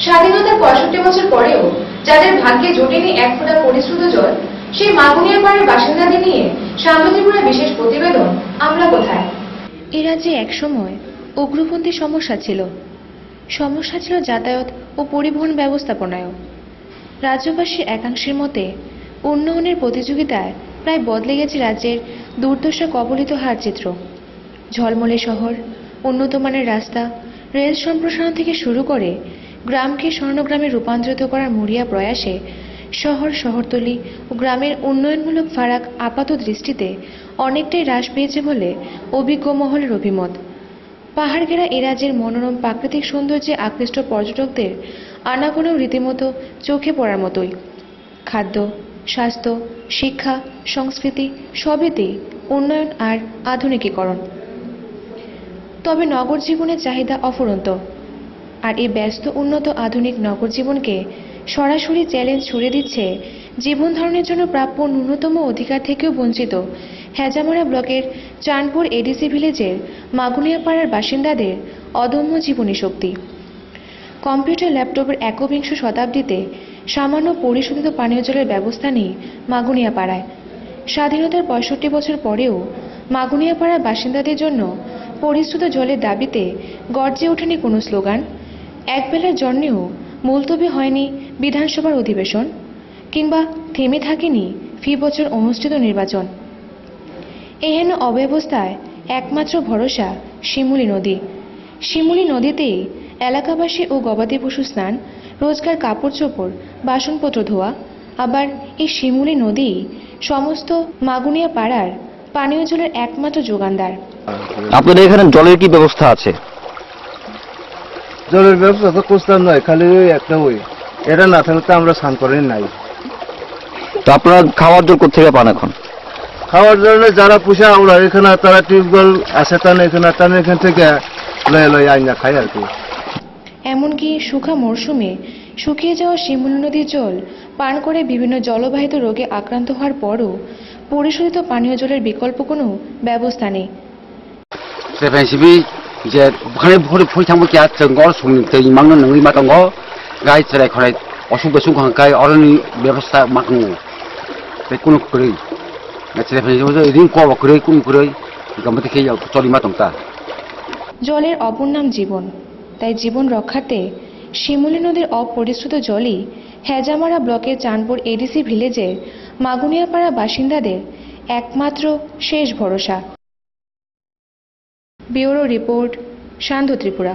স্বাধীনতার ৬৫ বছর পরেও যাদের ভাগ্যে জোটেনি এক ফোঁটা পরিশ্রুত জল, সেই মাগুনিয়াপাড়ার বাসিন্দাদের নিয়ে শান্ত ত্রিপুরা বিশেষ প্রতিবেদন আমরা কোথায়। এ রাজ্যে একসময় উগ্রপন্থী সমস্যা ছিল যাতায়াত ও পরিবহন ব্যবস্থাপনায়ও। রাজ্যবাসীর একাংশের মতে উন্নয়নের প্রতিযোগিতায় প্রায় বদলে গেছে রাজ্যের দুর্দশা কবলিত হারচিত্র। ঝলমলে শহর, উন্নত মানের রাস্তা, রেল সম্প্রসারণ থেকে শুরু করে গ্রামকে স্বর্ণগ্রামে রূপান্তরিত করার মরিয়া প্রয়াসে শহরতলি ও গ্রামের উন্নয়নমূলক ফারাক আপাত দৃষ্টিতে অনেকটাই হ্রাস পেয়েছে বলে অভিজ্ঞ মহলের অভিমত। পাহাড় ঘেরা এ রাজ্যের মনোরম প্রাকৃতিক সৌন্দর্যে আকৃষ্ট পর্যটকদের আনাগোনাও রীতিমতো চোখে পড়ার মতোই। খাদ্য, স্বাস্থ্য, শিক্ষা, সংস্কৃতি সবেতেই উন্নয়ন আর আধুনিকীকরণ। তবে নগর জীবনের চাহিদা অফুরন্ত, আর এই ব্যস্ত উন্নত আধুনিক নগর জীবনকে সরাসরি চ্যালেঞ্জ ছুড়ে দিচ্ছে জীবন ধারণের জন্য প্রাপ্য ন্যূনতম অধিকার থেকেও বঞ্চিত হেজামারা ব্লকের চাঁদপুর এডিসি ভিলেজের মাগুনিয়াপাড়ার বাসিন্দাদের অদম্য জীবনী শক্তি। কম্পিউটার, ল্যাপটপের একবিংশ শতাব্দীতে সামান্য পরিশোধিত পানীয় জলের ব্যবস্থা নেই মাগুনিয়াপাড়ায়। স্বাধীনতার ৬৫ বছর পরেও মাগুনিয়াপাড়ার বাসিন্দাদের জন্য পরিশ্রুত জলের দাবিতে গর্জে ওঠেনি কোনো স্লোগান। একবেলার জন্যেও মুলতবি হয়নি বিধানসভার অধিবেশন, কিংবা থেমে থাকেনি ফি বছর অনুষ্ঠিত নির্বাচন। এহেন অব্যবস্থায় একমাত্র ভরসা শিমুলী নদী। শিমুলী নদীতেই এলাকাবাসী ও গবাদি পশু স্নান, রোজকার কাপড় চোপড়, বাসনপত্র ধোয়া। আবার এই শিমুলী নদী সমস্ত মাগুনিয়া পাড়ার পানীয় জলের একমাত্র যোগানদার। আপনাদের এখানে জলের কি ব্যবস্থা আছে? জলের ব্যবস্থা তো কোস্তার নয়, খালি ওই একটা ওই, এটা না থাকলে তো আমরা স্নান করেন নাই। তো আপনারা খাওয়ার জল কোথা থেকে পান এখন? খাওয়ার জন্য যারা পুষে আমরা এখানে, তারা টিউবওয়েল আছে, টানে এখান থেকে লয় আইনা খাই আর কি। এমনকি শুখা মরশুমে শুকিয়ে যাওয়া শিমুলী নদীর জল পান করে বিভিন্ন জলবাহিত রোগে আক্রান্ত হওয়ার পরও পরিশোধিত পানীয় জলের বিকল্প কোনো ব্যবস্থা নেই। যে ওখানে ভরে ফই থাকবো কি আর জঙ্গল সমুদ্র মাংনো নঙি মাতঙ্গ গাই চড়াই খরাই অসুখ বেসুখ গাই অরণ্য ব্যবস্থা মাখঙ্গ কোনো করে রিং কব করে কোন করে গামতে খেয়ে চলি মাতংতা। জলের অপর নাম জীবন, তাই জীবন রক্ষার্থে শিমুলী নদীর অপরিশ্রুত জলই হেজামারা ব্লকের চাঁদপুর এডিসি ভিলেজের মাগুনিয়াপাড়া বাসিন্দাদের একমাত্র শেষ ভরসা। ব্যুরো রিপোর্ট, শান্ত ত্রিপুরা।